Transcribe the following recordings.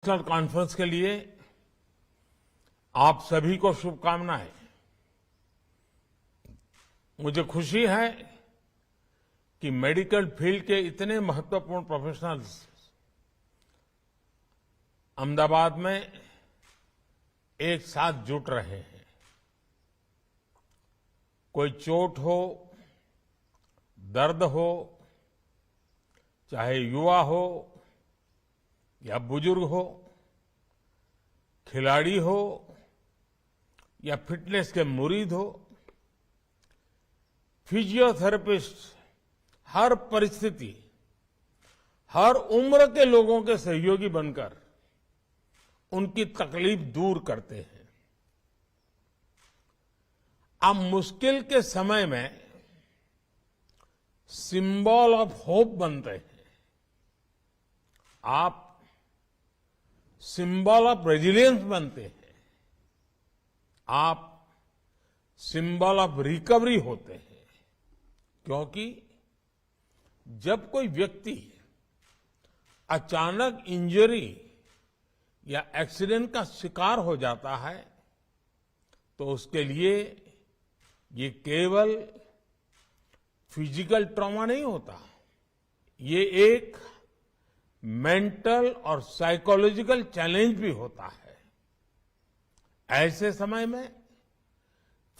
National conference के लिए आप सभी को शुभकामनाएं। मुझे खुशी है कि मेडिकल फील्ड के इतने महत्वपूर्ण प्रोफेशनल्स अहमदाबाद में एक साथ जुट रहे हैं। कोई चोट हो, दर्द हो, चाहे युवा हो या बुजुर्ग हो, खिलाड़ी हो या फिटनेस के मुरीद हो, फिजियोथेरेपिस्ट हर परिस्थिति, हर उम्र के लोगों के सहयोगी बनकर उनकी तकलीफ दूर करते हैं। आप मुश्किल के समय में सिंबल ऑफ होप बनते हैं। आप सिंबल ऑफ रेजिलियंस बनते हैं। आप सिंबल ऑफ रिकवरी होते हैं। क्योंकि जब कोई व्यक्ति अचानक इंजरी या एक्सीडेंट का शिकार हो जाता है तो उसके लिए ये केवल फिजिकल ट्रॉमा नहीं होता, ये एक मेंटल और साइकोलॉजिकल चैलेंज भी होता है। ऐसे समय में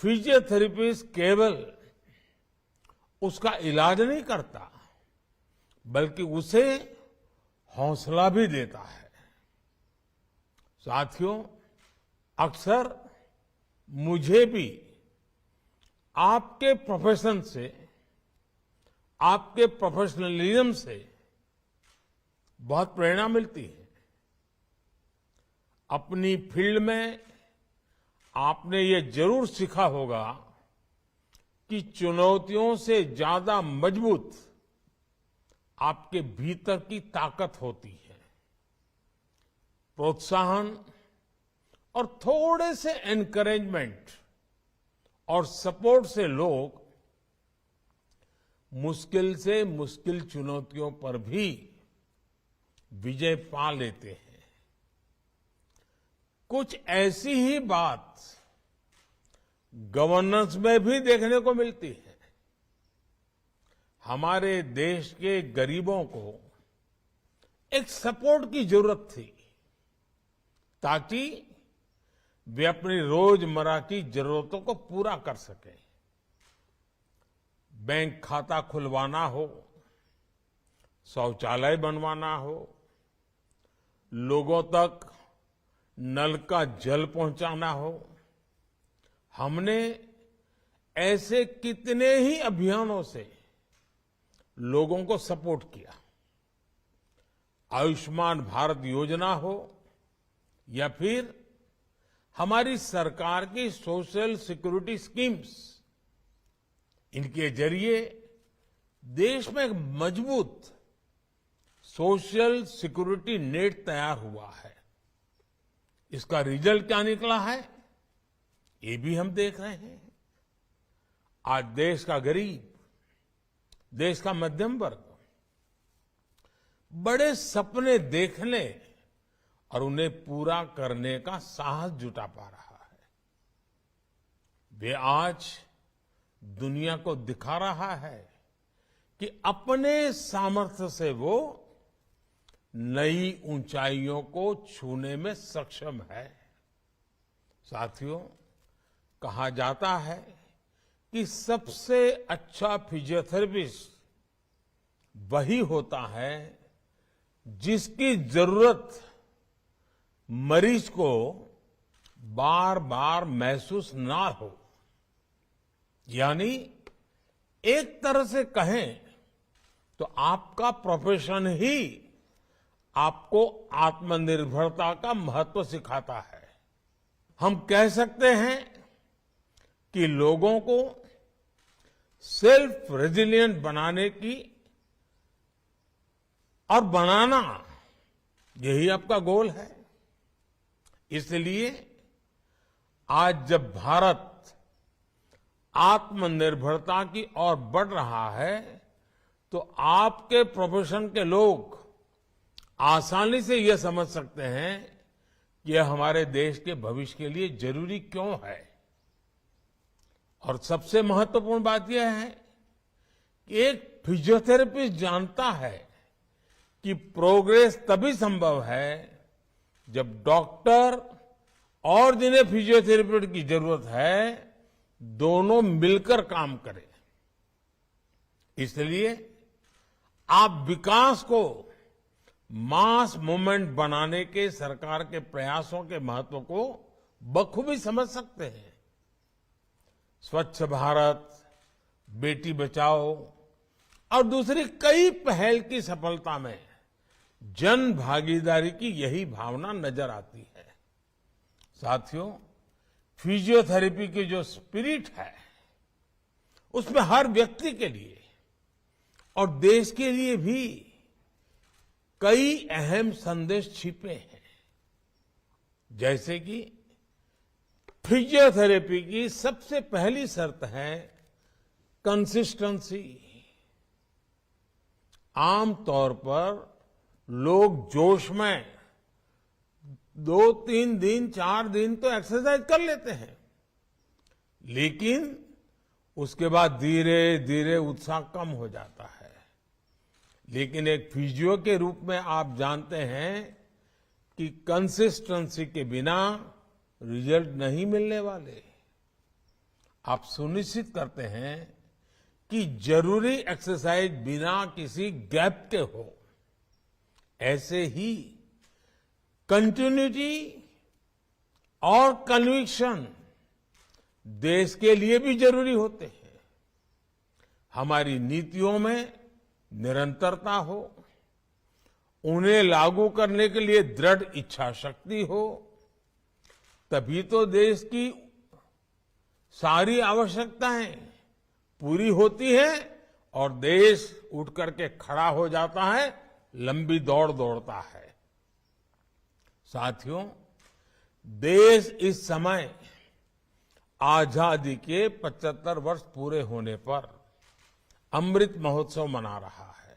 फिजियोथेरेपिस्ट केवल उसका इलाज नहीं करता, बल्कि उसे हौसला भी देता है। साथियों, अक्सर मुझे भी आपके प्रोफेशन से, आपके प्रोफेशनलिज्म से बहुत प्रेरणा मिलती है। अपनी फील्ड में आपने ये जरूर सीखा होगा कि चुनौतियों से ज्यादा मजबूत आपके भीतर की ताकत होती है। प्रोत्साहन और थोड़े से एनकरेजमेंट और सपोर्ट से लोग मुश्किल से मुश्किल चुनौतियों पर भी विजय पा लेते हैं। कुछ ऐसी ही बात गवर्नेंस में भी देखने को मिलती है। हमारे देश के गरीबों को एक सपोर्ट की जरूरत थी ताकि वे अपनी रोजमर्रा की जरूरतों को पूरा कर सकें। बैंक खाता खुलवाना हो, शौचालय बनवाना हो, लोगों तक नल का जल पहुंचाना हो, हमने ऐसे कितने ही अभियानों से लोगों को सपोर्ट किया। आयुष्मान भारत योजना हो या फिर हमारी सरकार की सोशल सिक्योरिटी स्कीम्स, इनके जरिए देश में एक मजबूत सोशल सिक्योरिटी नेट तैयार हुआ है। इसका रिजल्ट क्या निकला है, ये भी हम देख रहे हैं। आज देश का गरीब, देश का मध्यम वर्ग बड़े सपने देखने और उन्हें पूरा करने का साहस जुटा पा रहा है। वे आज दुनिया को दिखा रहा है कि अपने सामर्थ्य से वो नई ऊंचाइयों को छूने में सक्षम है। साथियों, कहा जाता है कि सबसे अच्छा फिजियोथेरेपिस्ट वही होता है जिसकी जरूरत मरीज को बार बार महसूस ना हो। यानी एक तरह से कहें तो आपका प्रोफेशन ही आपको आत्मनिर्भरता का महत्व सिखाता है। हम कह सकते हैं कि लोगों को सेल्फ रेजिलिएंट बनाने की और बनाना, यही आपका गोल है। इसलिए आज जब भारत आत्मनिर्भरता की ओर बढ़ रहा है तो आपके प्रोफेशन के लोग आसानी से यह समझ सकते हैं कि यह हमारे देश के भविष्य के लिए जरूरी क्यों है। और सबसे महत्वपूर्ण बात यह है कि एक फिजियोथेरेपिस्ट जानता है कि प्रोग्रेस तभी संभव है जब डॉक्टर और जिन्हें फिजियोथेरेपी की जरूरत है दोनों मिलकर काम करें। इसलिए आप विकास को मास मूवमेंट बनाने के सरकार के प्रयासों के महत्व को बखूबी समझ सकते हैं। स्वच्छ भारत, बेटी बचाओ और दूसरी कई पहल की सफलता में जन भागीदारी की यही भावना नजर आती है। साथियों, फिजियोथेरेपी की जो स्पिरिट है उसमें हर व्यक्ति के लिए और देश के लिए भी कई अहम संदेश छिपे हैं। जैसे कि फिजियोथेरेपी की सबसे पहली शर्त है कंसिस्टेंसी। आमतौर पर लोग जोश में 2-3 दिन 4 दिन तो एक्सरसाइज कर लेते हैं, लेकिन उसके बाद धीरे धीरे उत्साह कम हो जाता है। लेकिन एक फिजियो के रूप में आप जानते हैं कि कंसिस्टेंसी के बिना रिजल्ट नहीं मिलने वाले। आप सुनिश्चित करते हैं कि जरूरी एक्सरसाइज बिना किसी गैप के हो। ऐसे ही कंटिन्यूटी और कन्विक्शन देश के लिए भी जरूरी होते हैं। हमारी नीतियों में निरंतरता हो, उन्हें लागू करने के लिए दृढ़ इच्छा शक्ति हो, तभी तो देश की सारी आवश्यकताएं पूरी होती है और देश उठ करके खड़ा हो जाता है, लंबी दौड़ दौड़ता है। साथियों, देश इस समय आजादी के 75 वर्ष पूरे होने पर अमृत महोत्सव मना रहा है।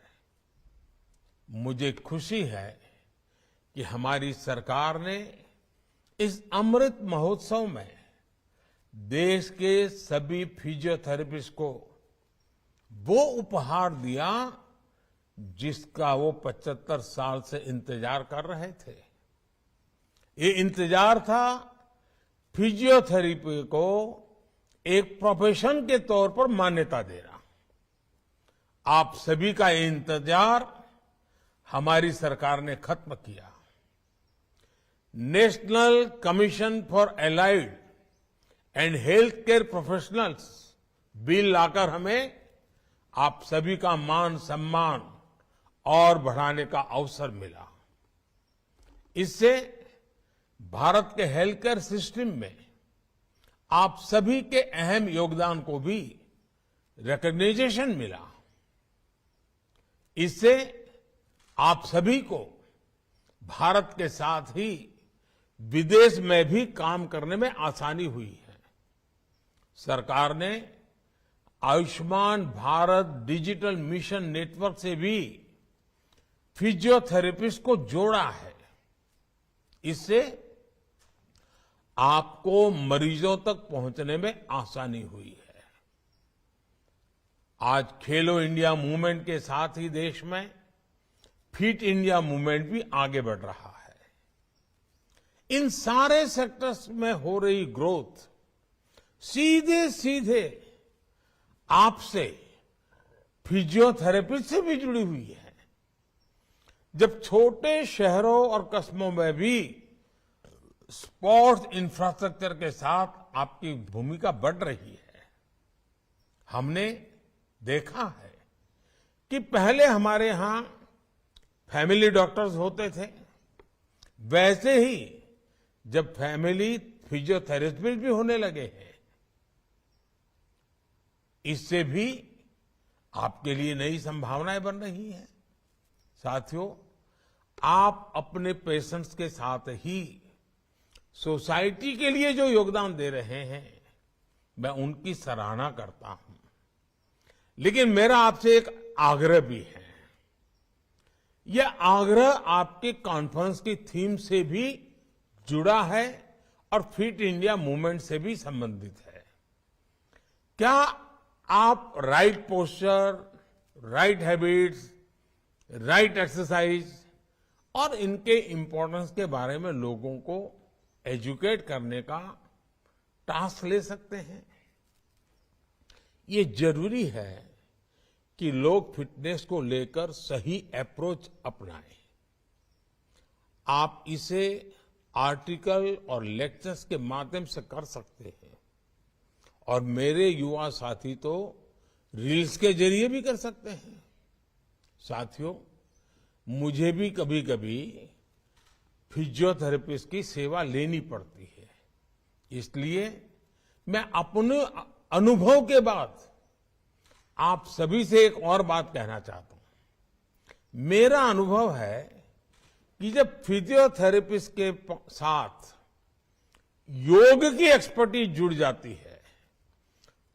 मुझे खुशी है कि हमारी सरकार ने इस अमृत महोत्सव में देश के सभी फिजियोथेरेपिस्ट को वो उपहार दिया जिसका वो 75 साल से इंतजार कर रहे थे। ये इंतजार था फिजियोथेरेपी को एक प्रोफेशन के तौर पर मान्यता देना। आप सभी का ये इंतजार हमारी सरकार ने खत्म किया। National Commission for Allied and Health Care Professionals Bill लाकर हमें आप सभी का मान सम्मान और बढ़ाने का अवसर मिला। इससे भारत के हेल्थ केयर सिस्टम में आप सभी के अहम योगदान को भी रिकॉग्निशन मिला। इससे आप सभी को भारत के साथ ही विदेश में भी काम करने में आसानी हुई है। सरकार ने Ayushman Bharat digital mission network से भी फिजियोथेरेपिस्ट को जोड़ा है। इससे आपको मरीजों तक पहुंचने में आसानी हुई है। आज खेलो इंडिया मूवमेंट के साथ ही देश में फिट इंडिया मूवमेंट भी आगे बढ़ रहा है। इन सारे सेक्टर्स में हो रही ग्रोथ सीधे सीधे आपसे फिजियोथेरेपी से भी जुड़ी हुई है। जब छोटे शहरों और कस्बों में भी स्पोर्ट्स इंफ्रास्ट्रक्चर के साथ आपकी भूमिका बढ़ रही है। हमने देखा है कि पहले हमारे यहां फैमिली डॉक्टर्स होते थे, वैसे ही जब फैमिली फिजियोथेरेपिस्ट भी होने लगे हैं, इससे भी आपके लिए नई संभावनाएं बन रही हैं। साथियों, आप अपने पेशेंट्स के साथ ही सोसाइटी के लिए जो योगदान दे रहे हैं, मैं उनकी सराहना करता हूं। लेकिन मेरा आपसे एक आग्रह भी है यह आग्रह आपके कॉन्फ्रेंस की थीम से भी जुड़ा है और फिट इंडिया मूवमेंट से भी संबंधित है। क्या आप right posture, right habits, right exercise और इनके इम्पोर्टेंस के बारे में लोगों को एजुकेट करने का टास्क ले सकते हैं? ये जरूरी है कि लोग फिटनेस को लेकर सही अप्रोच अपनाएं। आप इसे आर्टिकल और लेक्चर्स के माध्यम से कर सकते हैं और मेरे युवा साथी तो रील्स के जरिए भी कर सकते हैं। साथियों, मुझे भी कभी कभी फिजियोथेरेपिस्ट की सेवा लेनी पड़ती है, इसलिए मैं अपने अनुभव के बाद आप सभी से एक और बात कहना चाहता हूं। मेरा अनुभव है कि जब फिजियोथेरेपिस्ट के साथ योग की एक्सपर्टीज जुड़ जाती है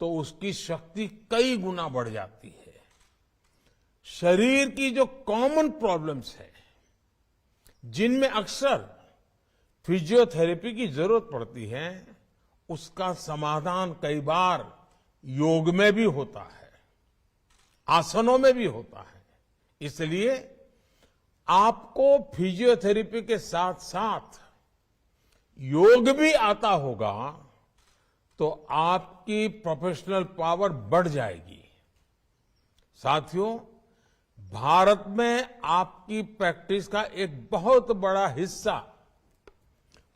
तो उसकी शक्ति कई गुना बढ़ जाती है। शरीर की जो कॉमन प्रॉब्लम्स है, जिनमें अक्सर फिजियोथेरेपी की जरूरत पड़ती है, उसका समाधान कई बार योग में भी होता है, आसनों में भी होता है। इसलिए आपको फिजियोथेरेपी के साथ साथ योग भी आता होगा तो आपकी प्रोफेशनल पावर बढ़ जाएगी। साथियों, भारत में आपकी प्रैक्टिस का एक बहुत बड़ा हिस्सा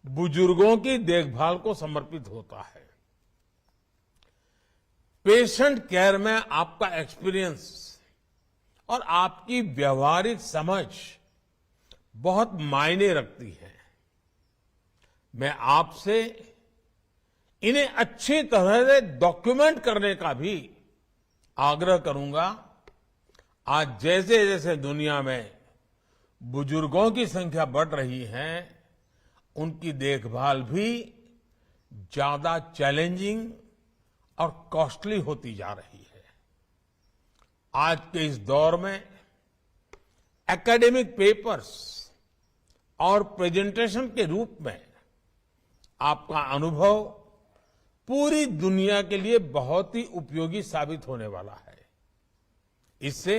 बुजुर्गों की देखभाल को समर्पित होता है। पेशेंट केयर में आपका एक्सपीरियंस और आपकी व्यवहारिक समझ बहुत मायने रखती है। मैं आपसे इन्हें अच्छी तरह से डॉक्यूमेंट करने का भी आग्रह करूंगा। आज जैसे जैसे दुनिया में बुजुर्गों की संख्या बढ़ रही है, उनकी देखभाल भी ज्यादा चैलेंजिंग और कॉस्टली होती जा रही है। आज के इस दौर में एकेडमिक पेपर्स और प्रेजेंटेशन के रूप में आपका अनुभव पूरी दुनिया के लिए बहुत ही उपयोगी साबित होने वाला है। इससे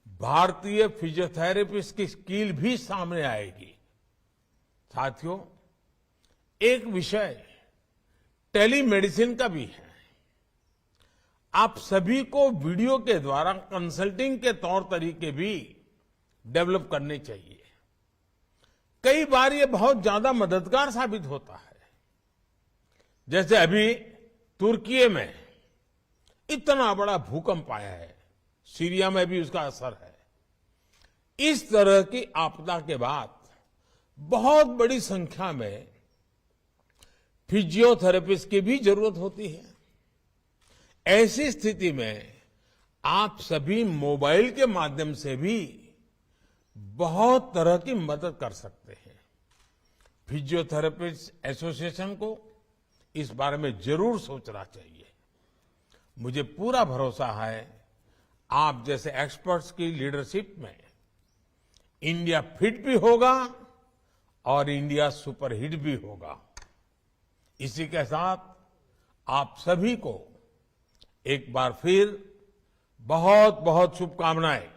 भारतीय फिजियोथेरेपिस्ट की स्किल भी सामने आएगी। साथियों, एक विषय टेलीमेडिसिन का भी है। आप सभी को वीडियो के द्वारा कंसल्टिंग के तौर तरीके भी डेवलप करने चाहिए। कई बार ये बहुत ज्यादा मददगार साबित होता है। जैसे अभी तुर्की में इतना बड़ा भूकंप आया है, सीरिया में भी उसका असर है। इस तरह की आपदा के बाद बहुत बड़ी संख्या में फिजियोथेरेपिस्ट की भी जरूरत होती है। ऐसी स्थिति में आप सभी मोबाइल के माध्यम से भी बहुत तरह की मदद कर सकते हैं। फिजियोथेरेपिस्ट एसोसिएशन को इस बारे में जरूर सोचना चाहिए। मुझे पूरा भरोसा है आप जैसे एक्सपर्ट्स की लीडरशिप में इंडिया फिट भी होगा और इंडिया सुपरहिट भी होगा। इसी के साथ आप सभी को एक बार फिर बहुत बहुत शुभकामनाएं।